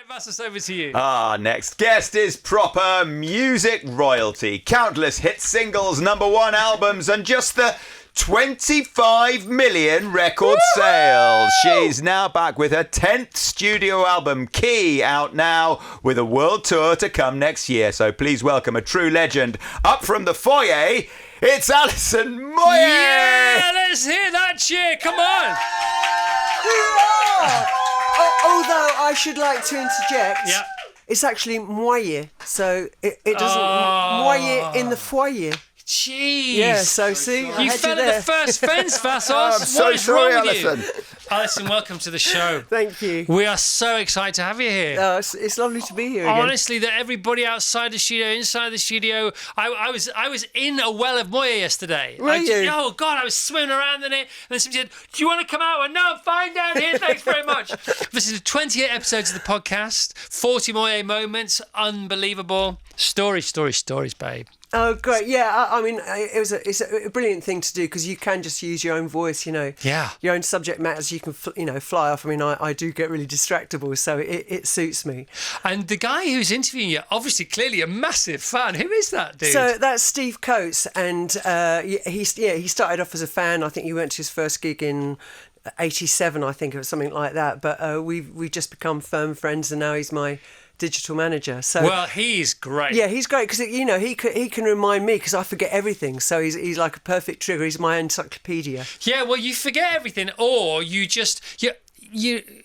Vassos, over to you. Our next guest is proper music royalty. Countless hit singles, #1 albums, and just the 25 million record sales. She's now back with her 10th studio album, Key, out now with a world tour to come next year. So please welcome a true legend up from the foyer. It's Alison Moyet. Yeah, let's hear that cheer. Come on. Although I should like to interject, Yeah. it's actually Moyet, so it doesn't Moyet in the foyer. Jeez. Yeah, so see, You fell at the first fence, Vassos. I'm so what is sorry, wrong with Alison. you? Alison, welcome to the show. Thank you. We are so excited to have you here. It's lovely to be here again. Honestly, that everybody outside the studio, inside the studio, I was in a well of Moya yesterday. Were you? Oh God, I was swimming around in it, and then somebody said, "Do you want to come out?" I went, "No, I'm fine down here. Thanks very much." This is 28 episodes of the podcast, 40 Moya moments, unbelievable stories, babe. Oh, great. Yeah, I mean, it's a brilliant thing to do because you can just use your own voice, Yeah. your own subject matters. You can, fly off. I mean, I do get really distractible, so it suits me. And the guy who's interviewing you, obviously, clearly a massive fan. Who is that dude? So that's Steve Coates, and he started off as a fan. I think he went to his first gig in '87, I think, or something like that. But we've just become firm friends, and now he's my digital manager. So well, he's great. yeah, he's great because he can remind me because I forget everything. So he's like a perfect trigger. He's my encyclopedia. Yeah, well, you forget everything, or you just you.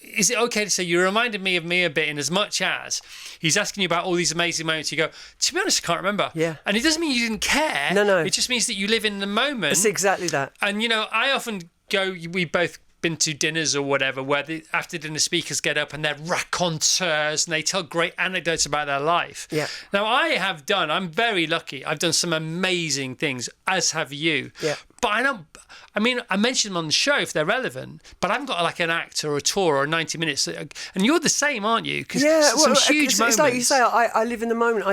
Is it okay to say you reminded me of me a bit in as much as he's asking you about all these amazing moments? You go, to be honest, I can't remember. Yeah, and it doesn't mean you didn't care. No. It just means that you live in the moment. It's exactly that. And I often go. We both been to dinners or whatever where the after dinner speakers get up and they're raconteurs and they tell great anecdotes about their life. Yeah. Now I'm very lucky. I've done some amazing things, as have you. Yeah. But I mention them on the show if they're relevant, but I haven't got like an act or a tour or 90 minutes. And you're the same, aren't you? Because some huge moments. It's like you say, I live in the moment.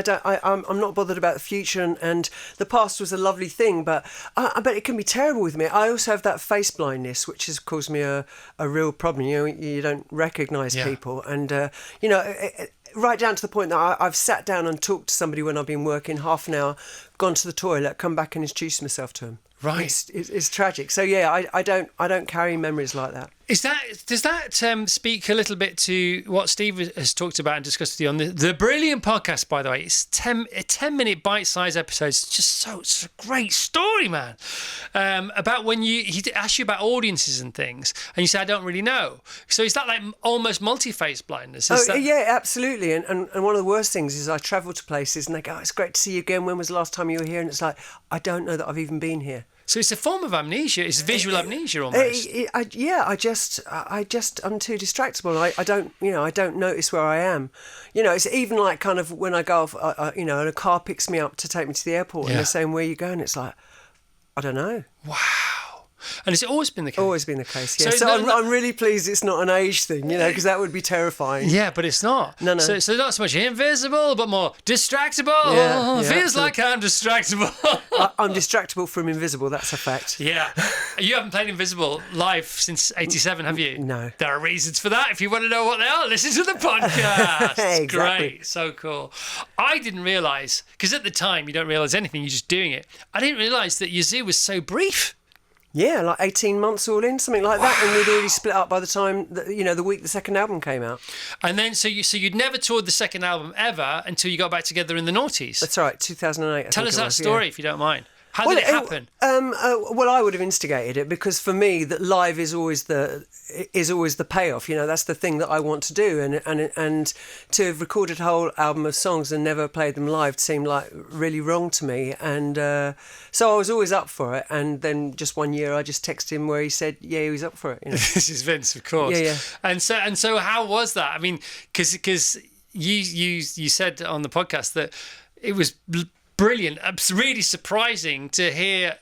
I'm not bothered about the future, and the past was a lovely thing, but it can be terrible with me. I also have that face blindness, which has caused me a real problem. You don't recognise people, and right down to the point that I've sat down and talked to somebody when I've been working half an hour, gone to the toilet, come back and introduced myself to them. Right, it's tragic. So yeah, I don't carry memories like that. Does that speak a little bit to what Steve has talked about and discussed with you on the brilliant podcast? By the way, it's 10-minute bite-sized episodes. It's a great story, man. About when he asked you about audiences and things, and you said I don't really know. So is that like almost multi-face blindness? Yeah, absolutely. And one of the worst things is I travel to places and they go, "Oh, it's great to see you again. When was the last time you were here?" And it's like, I don't know that I've even been here. So it's a form of amnesia. It's visual amnesia almost. I'm too distractible. I don't notice where I am. It's even like kind of when I go off, and a car picks me up to take me to the airport and they're saying, "Where are you going?" It's like, I don't know. Wow. And has it always been the case? Always been the case, yeah. So I'm really pleased it's not an age thing, because that would be terrifying. Yeah, but it's not. No. So not so much invisible, but more distractible. Yeah, Feels like I'm distractible. I'm distractible from invisible, that's a fact. Yeah. You haven't played Invisible live since 87, have you? No. There are reasons for that. If you want to know what they are, listen to the podcast. Exactly. Great. So cool. I didn't realise, because at the time you don't realise anything, you're just doing it. I didn't realise that Yazoo was so brief. Yeah, like 18 months all in, something like that, and we'd already split up by the time that, the week the second album came out. And then, so you'd never toured the second album ever until you got back together in the noughties. That's right, 2008. Tell us that story if you don't mind. How did it happen? Well, I would have instigated it because for me, that live is always the payoff. That's the thing that I want to do, and to have recorded a whole album of songs and never played them live seemed like really wrong to me. And so I was always up for it. And then just one year, I just texted him where he said, yeah, he was up for it. This is Vince, of course. Yeah. And so how was that? I mean, because you said on the podcast that it was brilliant. It's really surprising to hear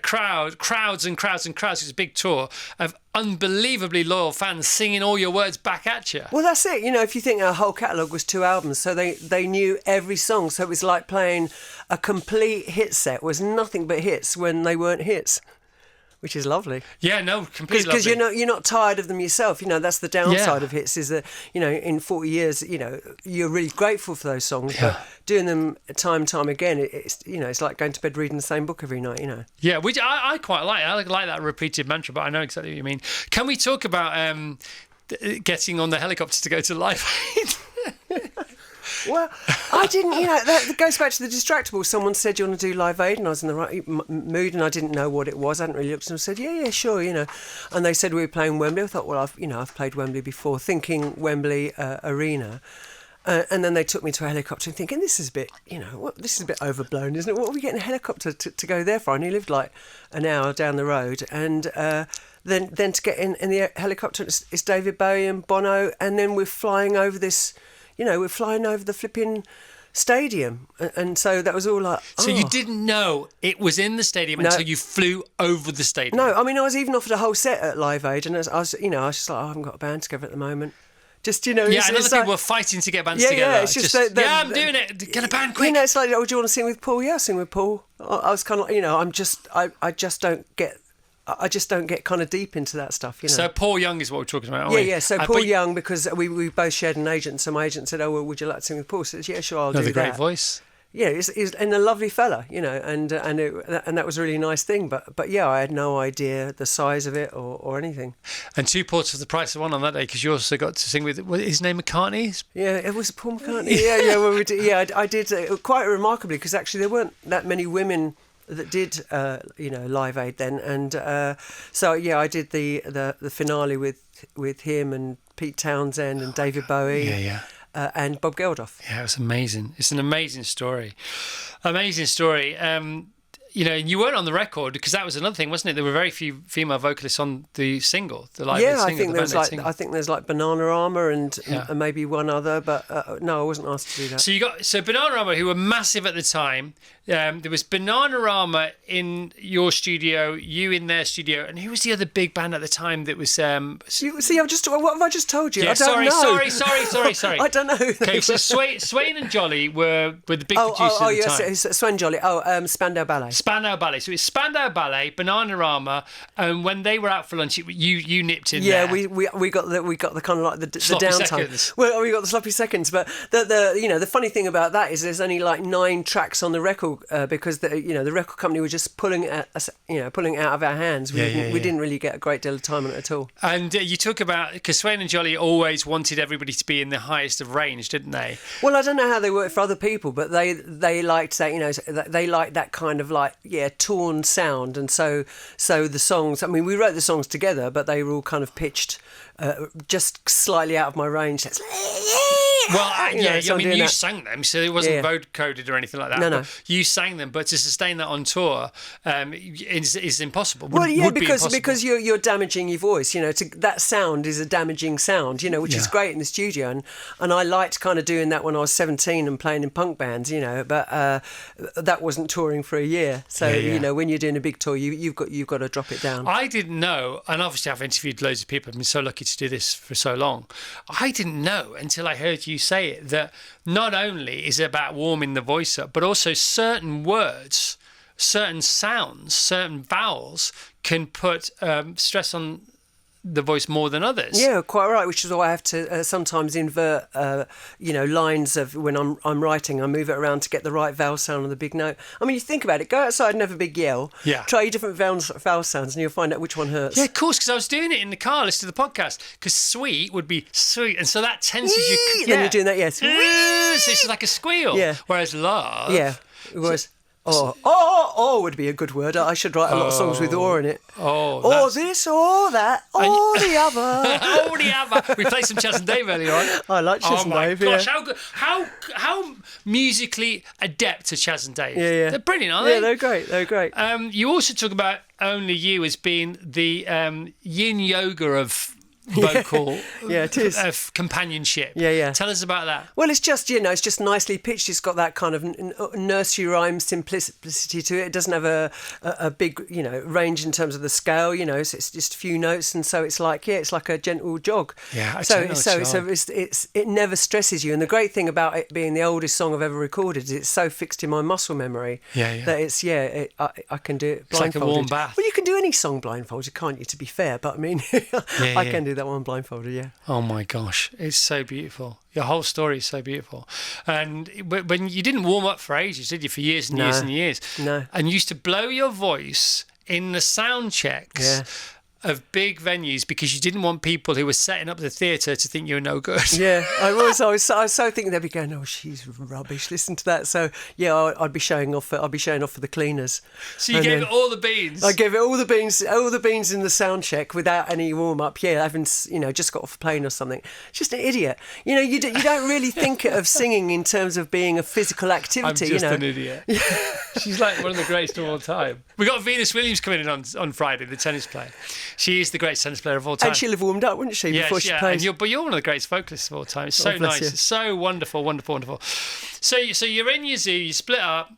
crowds and crowds. It's a big tour of unbelievably loyal fans singing all your words back at you. Well, that's it. If you think our whole catalogue was 2 albums, so they knew every song. So it was like playing a complete hit set. It was nothing but hits when they weren't hits. which is lovely. Yeah, no, completely. Because you're not tired of them yourself. You know, that's the downside of hits, is that, you know, in 40 years, you know, you're really grateful for those songs, but doing them time and time again, it's, you know, it's like going to bed reading the same book every night, you know. Yeah, which I quite like. I like that repeated mantra, but I know exactly what you mean. Can we talk about getting on the helicopter to go to Live Aid? Well, I didn't, you know, that goes back to the Distractable. Someone said, you want to do Live Aid? And I was in the right mood and I didn't know what it was. I hadn't really looked at them. I said, yeah, sure, you know. And they said we were playing Wembley. I thought, well, I've played Wembley before, thinking Wembley Arena. And then they took me to a helicopter and thinking, this is a bit, you know, this is a bit overblown, isn't it? What are we getting a helicopter to go there for? I only lived like an hour down the road. And then to get in the helicopter, it's David Bowie and Bono. And then we're flying over this... You know, we're flying over the flipping stadium. And so that was all like... So you didn't know it was in the stadium until you flew over the stadium? No, I mean, I was even offered a whole set at Live Aid. And I was just like, I haven't got a band together at the moment. Just, you know... Yeah, and other people were fighting to get bands together. Yeah, it's just I'm doing it. Get a band quick. You know, it's like, oh, do you want to sing with Paul? Yeah, I'll sing with Paul. I was kind of like, you know, I just don't get kind of deep into that stuff, you know. So Paul Young is what we're talking about, aren't we? Yeah. So Paul Young, because we both shared an agent. So my agent said, "Oh, well, would you like to sing with Paul?" I said, "Yeah, sure, I'll do that." Another great voice. Yeah, he's and a lovely fella, you know, and that was a really nice thing. But yeah, I had no idea the size of it or anything. And 2 quarters of the price of one on that day, because you also got to sing with his name McCartney. Yeah, it was Paul McCartney. Yeah. Well, I did quite remarkably, because actually there weren't that many women that did Live Aid then, and so yeah, I did the finale with him and Pete Townsend and David Bowie, and Bob Geldof. Yeah, it was amazing. It's an amazing story. You know, you weren't on the record, because that was another thing, wasn't it? There were very few female vocalists on the single, the Live Aid single. I think there's like Banana Armour and maybe one other, but no, I wasn't asked to do that. So Banana Armour, who were massive at the time. There was Banana Armour in your studio, you in their studio, and who was the other big band at the time that was? See, what have I just told you? Yeah, I don't know. Sorry. I don't know. Okay, so Swain and Jolly were the big producers at the time. Yes, Swain Jolly. Spandau Ballet. Spandau Ballet. So it's Spandau Ballet, Banana Armour, and when they were out for lunch, you nipped in there. Yeah, we got the kind of like the sloppy downtime. Seconds. Well, we got the sloppy seconds, but the funny thing about that is there's only like 9 tracks on the record, because the record company were just pulling it out of our hands. We didn't really get a great deal of time on it at all. And you talk about, because Swain and Jolly always wanted everybody to be in the highest of range, didn't they? Well, I don't know how they work for other people, but they liked that, you know, they liked that kind of like torn sound, and so the songs. I mean, we wrote the songs together, but they were all kind of pitched just slightly out of my range. That's you sang them, so it wasn't vote coded or anything like that. No. You sang them, but to sustain that on tour is impossible. Because you're damaging your voice. You know, that sound is a damaging sound. You know, which is great in the studio, and I liked kind of doing that when I was 17 and playing in punk bands. You know, but that wasn't touring for a year. So you know, when you're doing a big tour, you've got to drop it down. I didn't know, and obviously I've interviewed loads of people. I've been so lucky to do this for so long. I didn't know until I heard you say it, that not only is it about warming the voice up, but also certain words, certain sounds, certain vowels can put stress on the voice more than others. Yeah, quite right. Which is why I have to sometimes invert, lines of when I'm writing. I move it around to get the right vowel sound on the big note. I mean, you think about it. Go outside and have a big yell. Yeah. Try different vowel sounds, and you'll find out which one hurts. Yeah, of course. Because I was doing it in the car listening to the podcast. Because sweet would be sweet, and so that tenses you. Then you're doing that. Yes. So it's just like a squeal. Yeah. Whereas love. Yeah. Whereas. Oh would be a good word. I should write a lot of songs with or in it. Or this, or that, or the other. Or the other. We played some Chas and Dave earlier on. I like Chas and Dave. Oh my gosh, how musically adept are Chas and Dave? Yeah. They're brilliant, aren't they? Yeah, they're great. You also talk about Only You as being the yin yoga of vocal it is. companionship. Yeah. Tell us about that. Well, it's just, it's just nicely pitched. It's got that kind of nursery rhyme simplicity to it. It doesn't have a big, range in terms of the scale, so it's just a few notes. And so it's like, it's like a gentle jog. Yeah, it never stresses you. And the great thing about it being the oldest song I've ever recorded is it's so fixed in my muscle memory that I can do it blindfolded. It's like a warm bath. Well, you can do any song blindfolded, can't you, to be fair? But I mean, I can do that one blindfolded, yeah. Oh my gosh, it's so beautiful. Your whole story is so beautiful. And when you didn't warm up for ages, did you? For years and years and years. No. And you used to blow your voice in the sound checks of big venues because you didn't want people who were setting up the theatre to think you were no good. Yeah, I was so thinking they'd be going, oh, she's rubbish, listen to that. So yeah, I'd be showing off for the cleaners. So you gave it all the beans. I gave it all the beans in the sound check without any warm up. Yeah, I haven't just got off a plane or something. Just an idiot. You don't really think of singing in terms of being a physical activity. I'm just an idiot. She's like one of the greatest of all time. We got Venus Williams coming in on Friday, the tennis player. She is the greatest tennis player of all time. And she'll have warmed up, wouldn't she, before she plays? But you're one of the greatest vocalists of all time. It's so nice. It's so wonderful, wonderful, wonderful. So you're in Yazoo, you split up,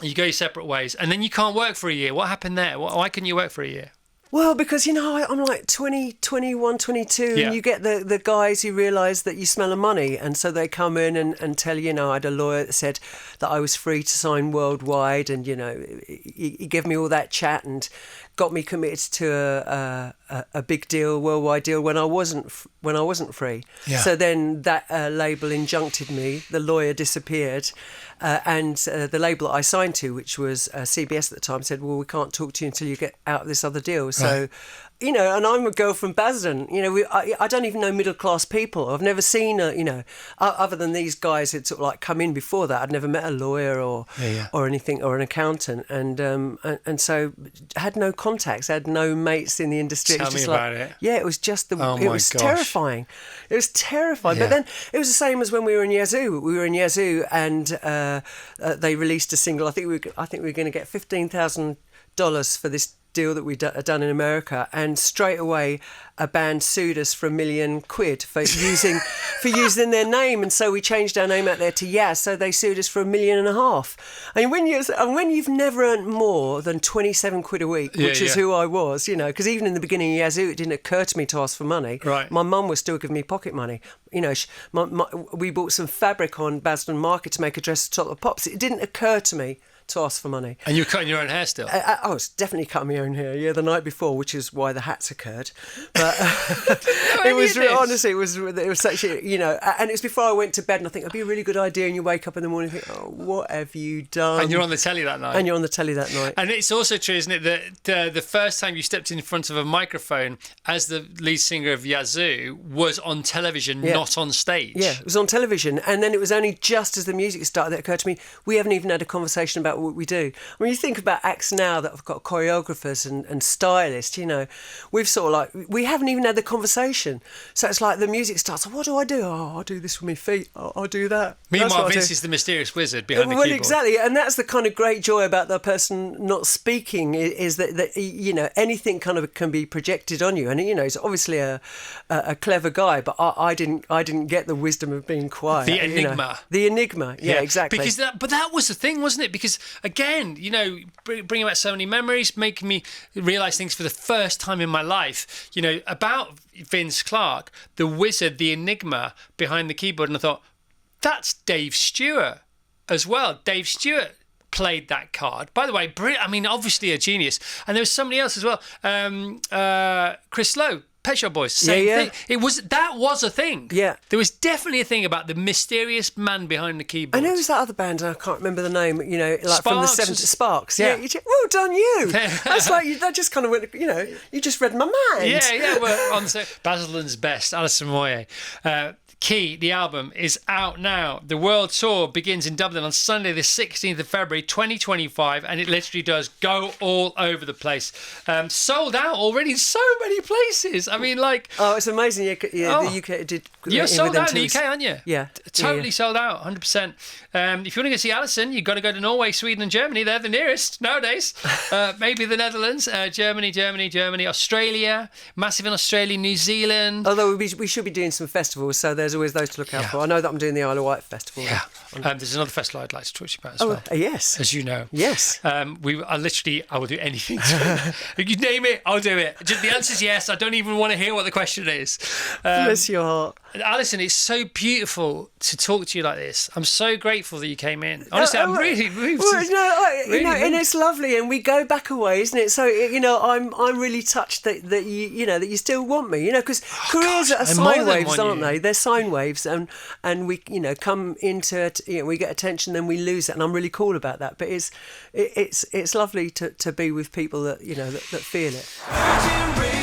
you go your separate ways, and then you can't work for a year. What happened there? Why couldn't you work for a year? Well, because, I'm like 20, 21, 22, and you get the guys who realise that you smell of money, and so they come in and tell you, I had a lawyer that said that I was free to sign worldwide, and, he gave me all that chat and got me committed to a big deal, worldwide deal, when I wasn't free. Yeah. So then that label injuncted me, the lawyer disappeared, and the label that I signed to, which was CBS at the time, said, well, we can't talk to you until you get out of this other deal. So, and I'm a girl from Basildon. I don't even know middle-class people. I've never seen, other than these guys who'd sort of like come in before that, I'd never met a lawyer or anything, or an accountant. And so had no contacts, had no mates in the industry. Tell me about it. Yeah, it was just it was terrifying. It was terrifying. Yeah. But then it was the same as when we were in Yazoo. We were in Yazoo and they released a single. I think we were going to get $15,000 for this deal that we'd done in America, and straight away a band sued us for £1 million for using their name, and so we changed our name out there to Yaz. So they sued us for £1.5 million. And when you've never earned more than 27 quid a week, which is who I was, because even in the beginning of Yazoo, it didn't occur to me to ask for money. Right. My mum was still giving me pocket money. We bought some fabric on Basildon Market to make a dress to top the pops. It didn't occur to me to ask for money. And you were cutting your own hair still? I was definitely cutting my own hair, the night before, which is why the hats occurred. But it was honestly, it was such a, and it was before I went to bed, and I think it'd be a really good idea, and you wake up in the morning and think, oh, what have you done? And you're on the telly that night. And it's also true, isn't it, that the first time you stepped in front of a microphone as the lead singer of Yazoo was on television, not on stage. Yeah, it was on television, and then it was only just as the music started that occurred to me, we haven't even had a conversation about what we do. When you think about acts now that have got choreographers and stylists, we've sort of like, we haven't even had the conversation. So it's like the music starts, what do I do? Oh, I'll do this with my feet. I'll do that. Meanwhile, Vince is the mysterious wizard behind the keyboard. Well, exactly. And that's the kind of great joy about the person not speaking, is that anything kind of can be projected on you. And, he's obviously a clever guy, but I didn't get the wisdom of being quiet. The enigma. The enigma. Yeah, exactly. Because that was the thing, wasn't it? Because again, bringing back so many memories, making me realise things for the first time in my life, about Vince Clarke, the wizard, the enigma behind the keyboard. And I thought, that's Dave Stewart as well. Dave Stewart played that card. By the way, obviously a genius. And there was somebody else as well, Chris Lowe. Pet Shop Boys, same thing. That was a thing. Yeah. There was definitely a thing about the mysterious man behind the keyboard. I know it was that other band, I can't remember the name, like Sparks. from the 70s, Sparks. Yeah. Well done, you. That's like, that just kind of went, you just read my mind. Yeah, well, Basildon's best, Alison Moyet. Key, the album, is out now. The world tour begins in Dublin on Sunday, the 16th of February, 2025, and it literally does go all over the place. Sold out already in so many places. I mean, like... Oh, it's amazing. The UK did... You're sold out in the UK, aren't you? Yeah. Totally sold out, 100%. If you want to go see Alison, you've got to go to Norway, Sweden and Germany. They're the nearest nowadays. Maybe the Netherlands, Germany, Australia, massive in Australia, New Zealand. Although we should be doing some festivals, so there's always those to look out for. I know that I'm doing the Isle of Wight festival. Yeah. There's another festival I'd like to talk to you about as well. Yes. As you know. Yes. I will do anything. You name it, I'll do it. Just the answer's yes. I don't even want to hear what the question is. Bless your heart. Alison, it's so beautiful to talk to you like this. I'm so grateful that you came in. Honestly, I'm really moved. And it's lovely, and we go back a way, isn't it? So I'm really touched that you still want me, because careers are sine waves, aren't they? They're sine waves, and we come into it, we get attention, then we lose it, and I'm really cool about that. But it's lovely to be with people that that feel it.